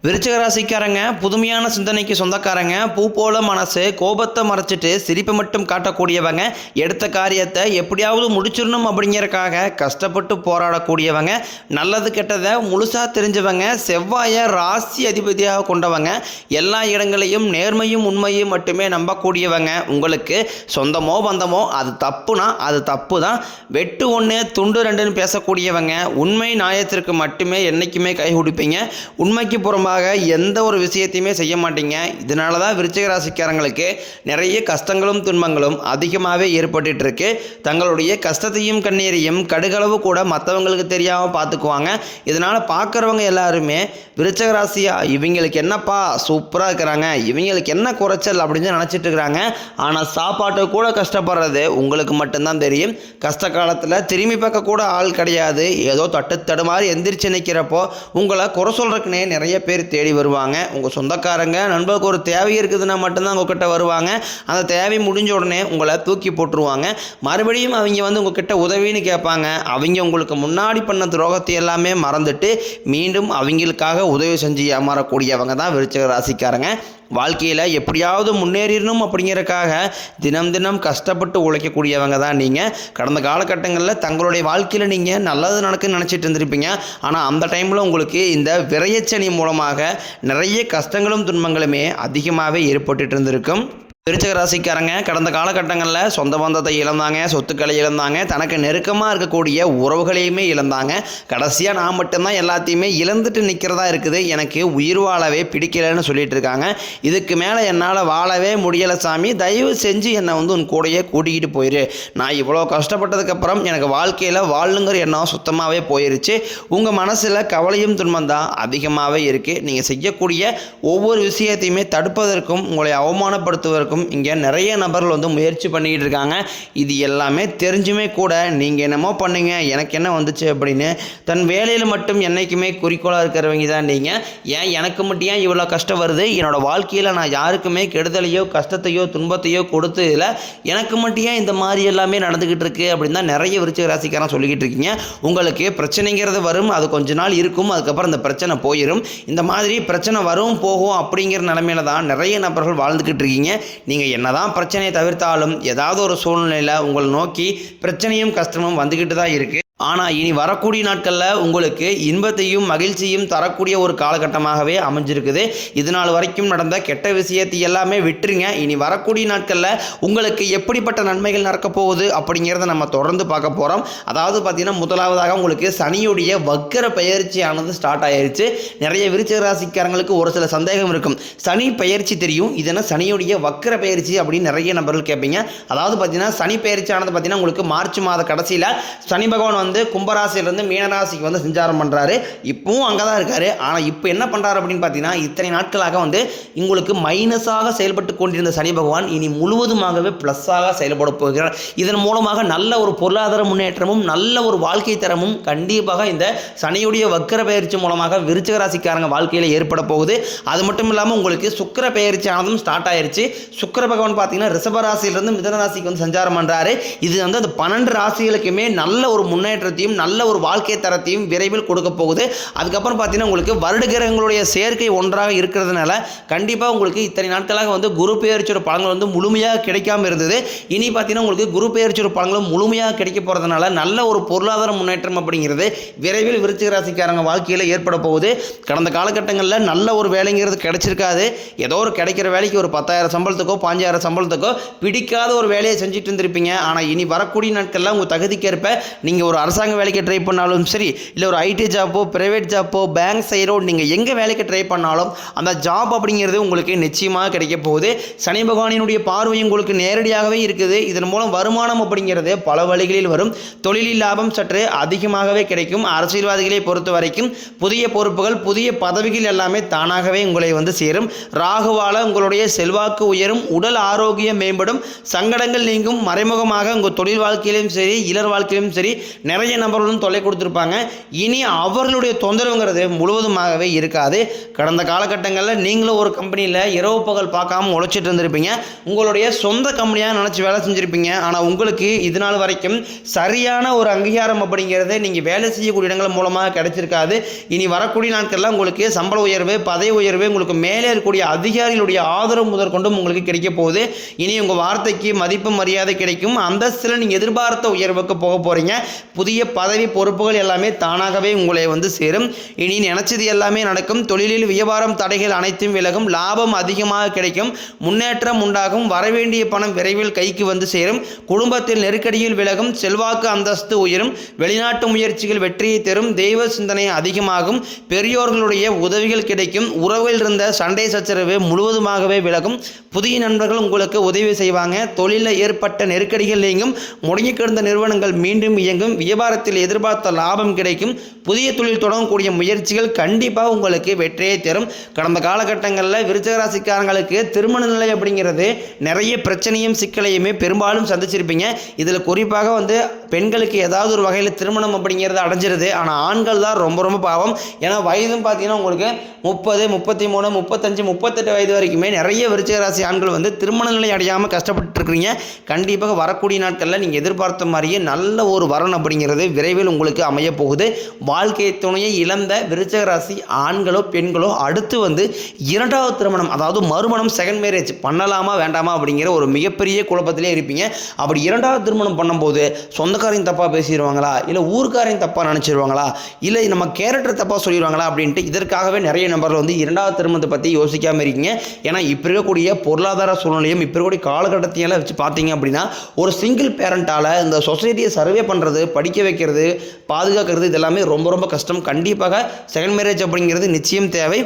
விருச்சிக ராசிக்காரங்க புதுமையான சிந்தனைக்கு சொந்தக்காரங்க, பூ போல மனசு, கோபத்தை மறைச்சிட்டு சிரிப்பை மட்டும் காட்டக்கூடியவங்க, எடுத்த காரியத்தை எப்படியாவது முடிச்சிடணும் அப்படிங்கிறக்காக கஷ்டப்பட்டு போராடக்கூடியவங்க, நல்லது கெட்டதை முழுசாக தெரிஞ்சவங்க, செவ்வாயை ராசி அதிபதியாக கொண்டவங்க, எல்லா இடங்களையும் நேர்மையும் உண்மையும் மட்டுமே நம்பக்கூடியவங்க. உங்களுக்கு சொந்தமோ பந்தமோ அது தப்புனா அது தப்பு தான், வெட்டு ஒன்று துண்டு ரெண்டுன்னு பேசக்கூடியவங்க, உண்மை நியாயத்திற்கு மட்டுமே என்றைக்குமே கை கொடுப்பீங்க, உண்மைக்கு புறமா எந்த ஒரு விஷயத்தையுமே செய்ய மாட்டீங்க. இதனால தான் விருச்சிக ராசிக்காரங்களுக்கு நிறைய கஷ்டங்களும் துன்பங்களும் அதிகமாகவே ஏற்பட்டு இருக்கு. தங்களுடைய கஷ்டத்தையும் கண்ணீரையும் கடுகளவு கூட மற்றவங்களுக்கு தெரியாமல் பார்த்துக்குவாங்க. இதனால் பார்க்குறவங்க எல்லாருமே விருச்சிக ராசியா இவங்களுக்கு என்னப்பா சூப்பராக இருக்கிறாங்க, இவங்களுக்கு என்ன குறைச்சல் அப்படின்னு நினச்சிட்டு இருக்கிறாங்க. ஆனால் சாப்பாட்டு கூட கஷ்டப்படுறது உங்களுக்கு மட்டும்தான் தெரியும். கஷ்ட காலத்தில் திரும்பி பார்க்க கூட ஆள் கிடையாது. ஏதோ தட்டு மாதிரி எந்திரிச்சு நிற்கிறப்போ உங்களை குறை சொல்கிறதுக்குனே நிறைய பேர் தேடி வருவாங்க. உங்கள் சொந்தக்காரங்க நண்பருக்கு ஒரு தேவை இருக்குதுன்னா மட்டும்தான் உங்ககிட்ட வருவாங்க. அந்த தேவை முடிஞ்ச உடனே உங்களை தூக்கி போட்டுருவாங்க. மறுபடியும் அவங்க உங்ககிட்ட உதவின்னு கேட்பாங்க. அவங்க உங்களுக்கு முன்னாடி பண்ண துரோகத்தை எல்லாமே மறந்துட்டு மீண்டும் அவங்களுக்காக உதவி செஞ்சு ஏமாறக்கூடியவங்க தான் விருச்சிக ராசிக்காரங்க. வாழ்க்கையில் எப்படியாவது முன்னேறிடணும் அப்படிங்கிறக்காக தினம் தினம் கஷ்டப்பட்டு உழைக்கக்கூடியவங்க தான் நீங்கள். கடந்த காலகட்டங்களில் தங்களுடைய வாழ்க்கையில் நீங்கள் நல்லது நடக்குன்னு நினச்சிட்டு இருந்திருப்பீங்க. ஆனால் அந்த டைமில் உங்களுக்கு இந்த விரயச்சனி மூலமாக நிறைய கஷ்டங்களும் துன்பங்களுமே அதிகமாகவே ஏற்பட்டு இருந்திருக்கும். விருச்சிக ராசிக்காரங்க கடந்த காலகட்டங்களில் சொந்த பந்தத்தை இழந்தாங்க, சொத்துக்களை இழந்தாங்க, தனக்கு நெருக்கமாக இருக்கக்கூடிய உறவுகளையுமே இழந்தாங்க. கடைசியாக நான் மட்டும்தான் எல்லாத்தையுமே இழந்துட்டு நிற்கிறதா இருக்குது, எனக்கு உயிர் வாழவே பிடிக்கலைன்னு சொல்லிட்டு இருக்காங்க. இதுக்கு மேலே என்னால் வாழவே முடியலை சாமி, தயவு செஞ்சு என்னை உன் கூடையே கூட்டிக்கிட்டு போயிரு. நான் இவ்வளோ கஷ்டப்பட்டதுக்கப்புறம் எனக்கு வாழ்க்கையில் வாழணுங்கிற எண்ணம் சுத்தமாகவே போயிருச்சு. உங்கள் மனசில் கவலையும் துன்பம் தான் அதிகமாகவே இருக்குது. நீங்கள் செய்யக்கூடிய ஒவ்வொரு விஷயத்தையுமே தடுப்பதற்கும் உங்களை அவமானப்படுத்துவதற்கும் இங்கே நிறைய நபர்கள் முயற்சி பண்ணிக்கிட்டு இருக்காங்க. இது எல்லாமே தெரிஞ்சுமே கூட நீங்கள் என்னமோ பண்ணுங்க எனக்கு என்ன வந்துச்சு அப்படின்னு தன் வேலையில் மட்டும் என்றைக்குமே குறிக்கோளாக இருக்கிறவங்க தான் நீங்கள். ஏன் எனக்கு மட்டும் ஏன் இவ்வளோ கஷ்டம் வருது, என்னோடய வாழ்க்கையில் நான் யாருக்குமே கெடுதலையோ கஷ்டத்தையோ துன்பத்தையோ கொடுத்து இல்லை, எனக்கு மட்டும் ஏன் இந்த மாதிரி எல்லாமே நடந்துக்கிட்டு இருக்கு அப்படின்னு தான் நிறைய விருச்சிக ராசிக்காரன் சொல்லிக்கிட்டு இருக்கீங்க. உங்களுக்கு பிரச்சனைங்கிறது வரும், அது கொஞ்ச நாள் இருக்கும், அதுக்கப்புறம் இந்த பிரச்சனை போயிடும். இந்த மாதிரி பிரச்சனை வரும் போகும் அப்படிங்கிற நிலைமையில தான் நிறைய நபர்கள் வாழ்ந்துக்கிட்டு இருக்கீங்க. நீங்கள் என்னதான் பிரச்சனையை தவிர்த்தாலும் ஏதாவது ஒரு சூழ்நிலையில் உங்களை நோக்கி பிரச்சனையும் கஷ்டமும் வந்துக்கிட்டு தான் இருக்குது. ஆனால் இனி வரக்கூடிய நாட்களில் உங்களுக்கு இன்பத்தையும் மகிழ்ச்சியும் தரக்கூடிய ஒரு காலகட்டமாகவே அமைஞ்சிருக்குது. இது நாள் வரைக்கும் நடந்த கெட்ட விஷயத்தை எல்லாமே விட்டுருங்க. இனி வரக்கூடிய நாட்களில் உங்களுக்கு எப்படிப்பட்ட நன்மைகள் நடக்க போகுது அப்படிங்கிறத நம்ம தொடர்ந்து பார்க்க போகிறோம். அதாவது பார்த்திங்கன்னா முதலாவதாக உங்களுக்கு சனியுடைய வக்கர பெயர்ச்சியானது ஸ்டார்ட் ஆயிடுச்சு. நிறைய விருச்சிக ராசிக்காரங்களுக்கு ஒரு சில சந்தேகம் இருக்கும், சனி பெயர்ச்சி தெரியும், இதெல்லாம் சனியுடைய வக்கர பெயர்ச்சி அப்படின்னு நிறைய நபர்கள் கேட்பீங்க. அதாவது பார்த்திங்கன்னா சனி பெயர்ச்சியானது பார்த்திங்கன்னா உங்களுக்கு மார்ச் மாத கடைசியில் சனி பகவான் கும்பராசிலிருந்து மீனராசிக்கு சஞ்சாரம் பண்ணுறாரு. இப்பவும் அங்கே தான் இருக்காரு. ஆனால் இப்போ என்ன பண்ணுறாரு அப்படின்னு பார்த்தீங்கன்னா இத்தனை நாட்களாக உங்களுக்கு மைனஸாக செயல்பட்டு கொண்டிருந்த சனி பகவான் இனி முழுவதுமாகவே ப்ளஸ்ஸாக செயல்பட போகிறார். இதன் மூலமாக நல்ல ஒரு பொருளாதார முன்னேற்றமும் நல்ல ஒரு வாழ்க்கை தரமும் கண்டிப்பாக இந்த சனியுடைய வக்கர பயிற்சி மூலமாக விருச்சிக ராசிக்காரங்க வாழ்க்கையில் ஏற்பட போகுது. அது மட்டும் இல்லாமல் உங்களுக்கு சுக்கிர பயிற்சி ஆனதும் ஸ்டார்ட் ஆயிருச்சு. சுக்கிர பகவான் பார்த்தீங்கன்னா ரிஷப ராசியிலிருந்து மிதுன ராசிக்கு சஞ்சாரம் பண்ணுறாரு. இது அந்த 12 ராசிகளுக்குமே நல்ல ஒரு முன்னேற்றம் நல்ல ஒரு வாழ்க்கை தரத்தையும் விரைவில் கொடுக்க போகுது. அதுக்கப்புறம் பார்த்தீங்கன்னா உங்களுக்கு வருட கிரகங்களுடைய சேர்க்கை ஒன்றாக இருக்கிறதுனால கண்டிப்பாக உங்களுக்கு இத்தனை நாட்களாக குரு பெயர்ச்சியோட பலன்கள் முழுமையாக கிடைக்காம இருந்தது. இனி பார்த்தீங்கன்னா உங்களுக்கு குரு பெயர்ச்சியோட பலன்களும் முழுமையாக கிடைக்க போகிறதுனால நல்ல ஒரு பொருளாதார முன்னேற்றம் அப்படிங்கிறது விரைவில் விருச்சிக ராசிக்காரங்க வாழ்க்கையில் ஏற்பட போகுது. கடந்த காலகட்டங்களில் நல்ல ஒரு வேலைங்கிறது கிடைச்சிருக்காது. ஏதோ ஒரு கிடைக்கிற வேலைக்கு ஒரு 10,000 சம்பளத்துக்கோ 5,000 சம்பளத்துக்கோ பிடிக்காத ஒரு வேலையை செஞ்சுட்டு இருந்திருப்பீங்க. ஆனால் இனி வரக்கூடிய நாட்களில் உங்கள் தகுதிக்கேற்ப நீங்கள் ஒரு அரசாங்க வேலைக்கு ட்ரை பண்ணாலும் சரி, இல்லை ஒரு ஐடி ஜாப்போ பிரைவேட் ஜாப்போ பேங்க் சைடோ நீங்கள் எங்கே வேலைக்கு ட்ரை பண்ணாலும் அந்த ஜாப் அப்படிங்கிறது உங்களுக்கு நிச்சயமாக கிடைக்க போகுது. சனி பகவானினுடைய பார்வை உங்களுக்கு நேரடியாகவே இருக்குது. இதன் மூலம் வருமானம் அப்படிங்கிறது பல வழிகளில் வரும். தொழிலில் லாபம் சற்று அதிகமாகவே கிடைக்கும். அரசியல்வாதிகளை பொறுத்த வரைக்கும் புதிய பொறுப்புகள் புதிய பதவிகள் எல்லாமே தானாகவே உங்களை சேரும். ராகுவால உங்களுடைய செல்வாக்கு உயரும், உடல் ஆரோக்கியம் மேம்படும், சங்கடங்கள் நீங்கும். மறைமுகமாக உங்கள் தொழில் வாழ்க்கையிலும் சரி இளர் வாழ்க்கையிலும் சரி நிறைய நிறைய நபர்களும் தொல்லை கொடுத்துருப்பாங்க. இனி அவர்களுடைய தொந்தரவுங்கிறது முழுவதுமாகவே இருக்காது. கடந்த காலகட்டங்களில் நீங்களும் ஒரு கம்பெனியில் இரவு பகல் பார்க்காம உழைச்சிட்டு இருந்திருப்பீங்க. உங்களுடைய சொந்த கம்பெனியாக நினச்சி வேலை செஞ்சுருப்பீங்க. ஆனால் உங்களுக்கு இது நாள் வரைக்கும் சரியான ஒரு அங்கீகாரம் அப்படிங்கிறது நீங்கள் வேலை செய்யக்கூடிய இடங்கள் மூலமாக கிடைச்சிருக்காது. இனி வரக்கூடிய நாட்கள்லாம் உங்களுக்கு சம்பள உயர்வு, பதவி உயர்வு, உங்களுக்கு மேலே இருக்கக்கூடிய அதிகாரிகளுடைய ஆதரவு முதற்கொண்டும் உங்களுக்கு கிடைக்க போகுது. இனி உங்கள் வார்த்தைக்கு மதிப்பு மரியாதை கிடைக்கும். அந்தஸ்தில் நீங்கள் எதிர்பார்த்த உயர்வுக்கு போக போகிறீங்க. புதிய பதவி பொறுப்புகள் எல்லாமே தானாகவே உங்களை சேரும். இனி நினைச்சது எல்லாமே நடக்கும். தொழிலில் வியாபாரம் தடைகள் அனைத்தும் விலகும். லாபம் அதிகமாக கிடைக்கும். முன்னேற்றம் உண்டாகும். வரவேண்டிய பணம் விரைவில் கைக்கு சேரும். குடும்பத்தில் நெருக்கடியில் விலகும். செல்வாக்கு அந்தஸ்து உயரும். வெளிநாட்டு முயற்சிகள் வெற்றியை தரும். தெய்வ சிந்தனை அதிகமாகும். பெரியோர்களுடைய உதவிகள் கிடைக்கும். உறவில் இருந்த சண்டை சச்சரவு முழுவதுமாகவே விலகும். புதிய நண்பர்கள் உங்களுக்கு உதவி செய்வாங்க. தொழிலில் ஏற்பட்ட நெருக்கடிகள் நீங்கும். முடங்கி கிடந்த நிறுவனங்கள் மீண்டும் இயங்கும். வியாபாரத்தில் எதிர்பார்த்த லாபம் கிடைக்கும். புதிய தொழில் தொடங்கக்கூடிய முயற்சிகள் கண்டிப்பாக உங்களுக்கு வெற்றியை தரும். கடந்த காலகட்டங்களில் விருச்சிக ராசிக்காரங்களுக்கு திருமண நிலை அப்படிங்கிறது நிறைய பிரச்சனையும் சிக்கலையுமே பெரும்பாலும் சந்திச்சிருப்பீங்க. இதில் குறிப்பாக பெண்களுக்கு ஏதாவது ஒரு வகையில் திருமணம் அப்படிங்கிறது அடைஞ்சிருது. ஆனால் ஆண்கள் தான் ரொம்ப ரொம்ப பாவம். ஏன்னா வயதும் பார்த்தீங்கன்னா உங்களுக்கு 30, 33, 35, 38 வயது வரைக்குமே நிறைய விருச்சிக ராசி ஆண்கள் திருமண நிலை அடையாமல் கஷ்டப்பட்டு இருக்கிறீங்க. கண்டிப்பாக வரக்கூடிய நாட்களில் நீங்கள் எதிர்பார்த்த மாதிரியே நல்ல ஒரு வரன் அப்படிங்கிறது விரைவில் உங்களுக்கு அமைய போகுது. வாழ்க்கை துணையை இழந்த விருச்சிக ராசி ஆண்களோ பெண்களோ அடுத்து இரண்டாவது திருமணம், அதாவது மறுமணம், செகண்ட் மேரேஜ் பண்ணலாமா வேண்டாமா அப்படிங்கிற ஒரு மிகப்பெரிய குழப்பத்திலே இருப்பீங்க. அப்படி இரண்டாவது திருமணம் பண்ணும்போது சொந்தக்காரையும் தப்பாக பேசிடுவாங்களா, இல்லை ஊருக்காரையும் தப்பாக நினச்சிடுவாங்களா, இல்லை நம்ம கேரக்டர் தப்பாக சொல்லிடுவாங்களா அப்படின்ட்டு இதற்காகவே நிறைய நபர்கள் இரண்டாவது திருமணத்தை பற்றி யோசிக்காமல் இருக்கீங்க. ஏன்னா இப்போ இருக்கக்கூடிய பொருளாதார சூழ்நிலையும் இப்போ இருக்கக்கூடிய காலகட்டத்தையெல்லாம் வச்சு பார்த்தீங்க அப்படின்னா ஒரு சிங்கிள் பேரண்டால் இந்த சொசைட்டியை சர்வே பண்ணுறது, படிக்க வைக்கிறது, பாதுகாக்கிறது இதெல்லாமே ரொம்ப ரொம்ப கஷ்டம். கண்டிப்பாக செகண்ட் மேரேஜ் அப்படிங்கிறது நிச்சயம் தேவை.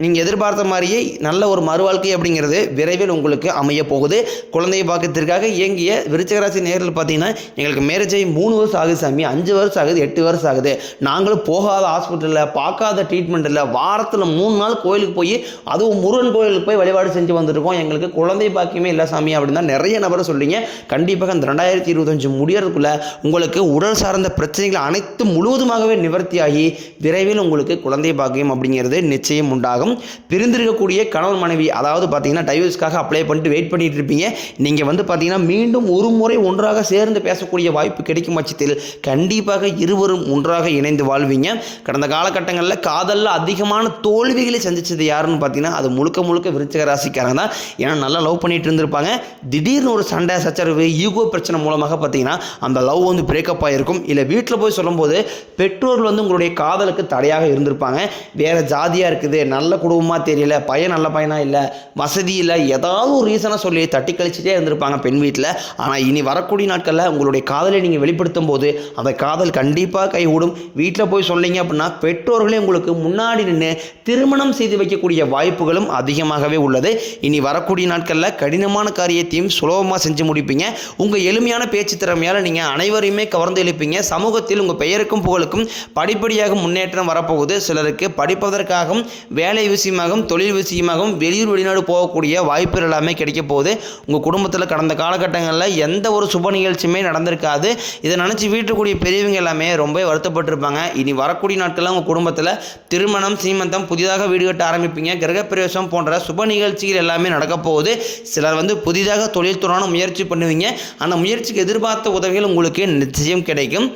நீங்கள் எதிர்பார்த்த மாதிரியே நல்ல ஒரு மறுவாழ்க்கை அப்படிங்கிறது விரைவில் உங்களுக்கு அமைய போகுது. குழந்தைய பாக்கியத்திற்காக இயங்கிய விருச்சிக ராசி நேரில் பார்த்தீங்கன்னா எங்களுக்கு மேரேஜ் ஆகி 3 வருஷம் ஆகுது சாமி, 5 வருஷம் ஆகுது, 8 வருஷம் ஆகுது, நாங்களும் போகாத ஹாஸ்பிட்டலில் பார்க்காத ட்ரீட்மெண்ட் இல்லை, வாரத்தில் 3 நாள் கோயிலுக்கு போய் அதுவும் முருகன் கோயிலுக்கு போய் வழிபாடு செஞ்சு வந்துருக்கோம், எங்களுக்கு குழந்தை பாக்கியமே இல்லை சாமி அப்படின்னு தான் நிறைய நபர் சொல்கிறீங்க. கண்டிப்பாக இந்த 2025 முடியறதுக்குள்ளே உங்களுக்கு உடல் சார்ந்த பிரச்சனைகள் அனைத்தும் முழுவதுமாகவே நிவர்த்தியாகி விரைவில் உங்களுக்கு குழந்தை பாக்கியம் அப்படிங்கிறது நிச்சயம் உண்டாகும். பிரிந்திருக்கக்கூடிய கணவன் மனைவி, அதாவது பார்த்தீங்கன்னா டைவர்ஸ்க்காக அப்ளை பண்ணிட்டு வெயிட் பண்ணிட்டு இருப்பீங்க. நீங்கள் பார்த்தீங்கன்னா மீண்டும் ஒரு முறை ஒன்றாக சேர்ந்து பேசக்கூடிய வாய்ப்பு கிடைக்கும் பட்சத்தில் கண்டிப்பாக இருவரும் ஒன்றாக இணைந்து வாழ்வீங்க. கடந்த காலகட்டங்களில் காதலில் அதிகமான தோல்விகளை சந்திச்சது யாருன்னு பார்த்தீங்கன்னா அது முழுக்க முழுக்க விருச்சிக ராசிக்காரங்க தான். ஏன்னா நல்லா லவ் பண்ணிட்டு இருந்திருப்பாங்க. திடீர்னு ஒரு சண்டை சச்சரவு, ஈகோ பிரச்சனை மூலமாக பார்த்தீங்கன்னா அந்த லவ் பிரேக்கப் ஆகிருக்கும். இல்லை வீட்டில் போய் சொல்லும்போது பெற்றோர்கள் உங்களுடைய காதலுக்கு தடையாக இருந்திருப்பாங்க. வேறு ஜாதியாக இருக்குது, நல்ல குடும்பமாக தெரியல, பையன் நல்ல பையனாக இல்லை, வசதி இல்லை, ஏதாவது ஒரு ரீசனாக சொல்லி தட்டி கழிச்சிட்டே இருந்திருப்பாங்க பெண் வீட்டில். ஆனால் இனி வரக்கூடிய நாட்களில் உங்களுடைய காதலை நீங்கள் வெளிப்படுத்தும் போது அந்த காதல் கண்டிப்பாக கைகூடும். வீட்டில் போய் சொன்னீங்க அப்படின்னா பெற்றோர்களே உங்களுக்கு முன்னாடி நின்று திருமணம் செய்து வைக்கக்கூடிய வாய்ப்புகளும் அதிகமாகவே உள்ளது. இனி வரக்கூடிய நாட்களில் கடினமான காரியத்தையும் சுலபமாக செஞ்சு முடிப்பீங்க. உங்கள் எளிமையான பேச்சு திறமையால் நீங்கள் அனைவரையுமே கவர்ந்து எழுப்பீங்க. சமூகத்தில் உங்கள் பெயருக்கும் புகழுக்கும் படிப்படியாக முன்னேற்றம் வரப்போகுது. சிலருக்கு படிப்பதற்காகவும் வேலை விஷயமாகவும் தொழில் விஷயமாகவும் வெளியூர் வெளிநாடு போகக்கூடிய வாய்ப்புகள் எல்லாமே கிடைக்க போகுது. உங்கள் குடும்பத்தில் கடந்த காலகட்டங்களில் எந்த ஒரு சுப நிகழ்ச்சியுமே நடந்திருக்காது. இதை நினச்சி வீட்டுக்கூடிய பெரியவங்க எல்லாமே ரொம்ப வருத்தப்பட்டிருப்பாங்க. இனி வரக்கூடிய நாட்களில் உங்கள் குடும்பத்தில் திருமணம், சீமந்தம், புதிதாக வீடு கட்ட ஆரம்பிப்பீங்க. கிரகப்பிரவேசம் போன்ற சுப நிகழ்ச்சிகள் எல்லாமே நடக்க போகுது. சிலர் புதிதாக தொழில் துறான முயற்சி பண்ணுவீங்க. அந்த முயற்சிக்கு எதிர்பார்த்த உதவிகள் உங்களுக்கு நிச்சயம் கிடைக்கும்.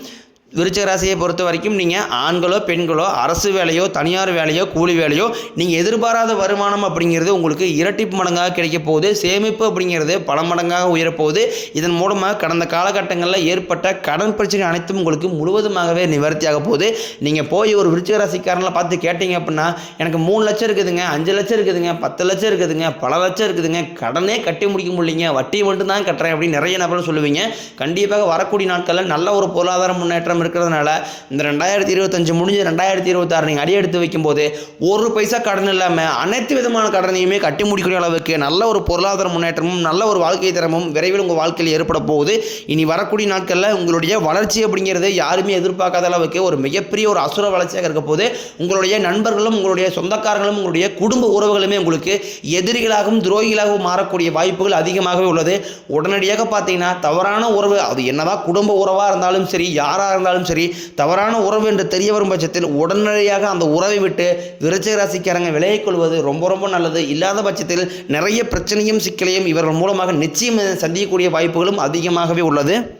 விருச்சிக ராசியை பொறுத்த வரைக்கும் நீங்கள் ஆண்களோ பெண்களோ அரசு வேலையோ தனியார் வேலையோ கூலி வேலையோ நீங்கள் எதிர்பாராத வருமானம் அப்படிங்கிறது உங்களுக்கு இரட்டிப்பு மடங்காக கிடைக்க போகுது. சேமிப்பு அப்படிங்கிறது பல மடங்காக உயரப்போகுது. இதன் மூலமாக கடந்த காலகட்டங்களில் ஏற்பட்ட கடன் பிரச்சனை அனைத்தும் உங்களுக்கு முழுவதுமாகவே நிவர்த்தியாக போகுது. நீங்கள் போய் ஒரு விருச்சிக ராசிக்காரங்களை பார்த்து கேட்டீங்க அப்படின்னா எனக்கு 3 லட்சம் இருக்குதுங்க, 5 லட்சம் இருக்குதுங்க, 10 லட்சம் இருக்குதுங்க, பல லட்சம் இருக்குதுங்க, கடனே கட்டி முடிக்க முடியலைங்க, வட்டி மட்டும் தான் கட்டுறேன் அப்படின்னு நிறைய நபர்கள் சொல்லுவீங்க. கண்டிப்பாக வரக்கூடிய நாட்களில் நல்ல ஒரு பொருளாதார முன்னேற்றம் இருக்கிறதுனால இந்த 2025 முடிஞ்சு 2026 நீங்கள் அடி எடுத்து வைக்கும்போது ஒரு பைசா கடன் இல்லாமல் அனைத்து விதமான கடனையுமே கட்டி முடிக்கிற அளவுக்கு நல்ல ஒரு பொருளாதார முன்னேற்றமும் நல்ல ஒரு வாழ்க்கை தரமும் விரைவில் உங்கள் வாழ்க்கையில் ஏற்பட போகுது. இனி வரக்கூடிய நாட்களில் உங்களுடைய வளர்ச்சி அப்படிங்கிறது யாருமே எதிர்பார்க்காத அளவுக்கு ஒரு மிகப்பெரிய ஒரு அசுர வளர்ச்சியாக இருக்க போது. உங்களுடைய நண்பர்களும் உங்களுடைய சொந்தக்காரர்களும் உங்களுடைய குடும்ப உறவுகளுமே உங்களுக்கு எதிரிகளாகவும் துரோகிகளாகவும் மாறக்கூடிய வாய்ப்புகள் அதிகமாகவே உள்ளது. உடனடியாக பார்த்தீங்கன்னா தவறான உறவு, அது என்னதான் குடும்ப உறவாக இருந்தாலும் சரி, யாராக இருந்தாலும் இருந்தாலும் சரி, தவறான உறவு என்று தெரிய வரும் பட்சத்தில் உடனடியாக அந்த உறவை விட்டு விருச்சிக ராசிக்காரங்க விலகிக் கொள்வது ரொம்ப ரொம்ப நல்லது. இல்லாத பட்சத்தில் நிறைய பிரச்சனையும் சிக்கலையும் இவர்கள் மூலமாக நிச்சயம் சந்திக்கக்கூடிய வாய்ப்புகளும் அதிகமாகவே உள்ளது.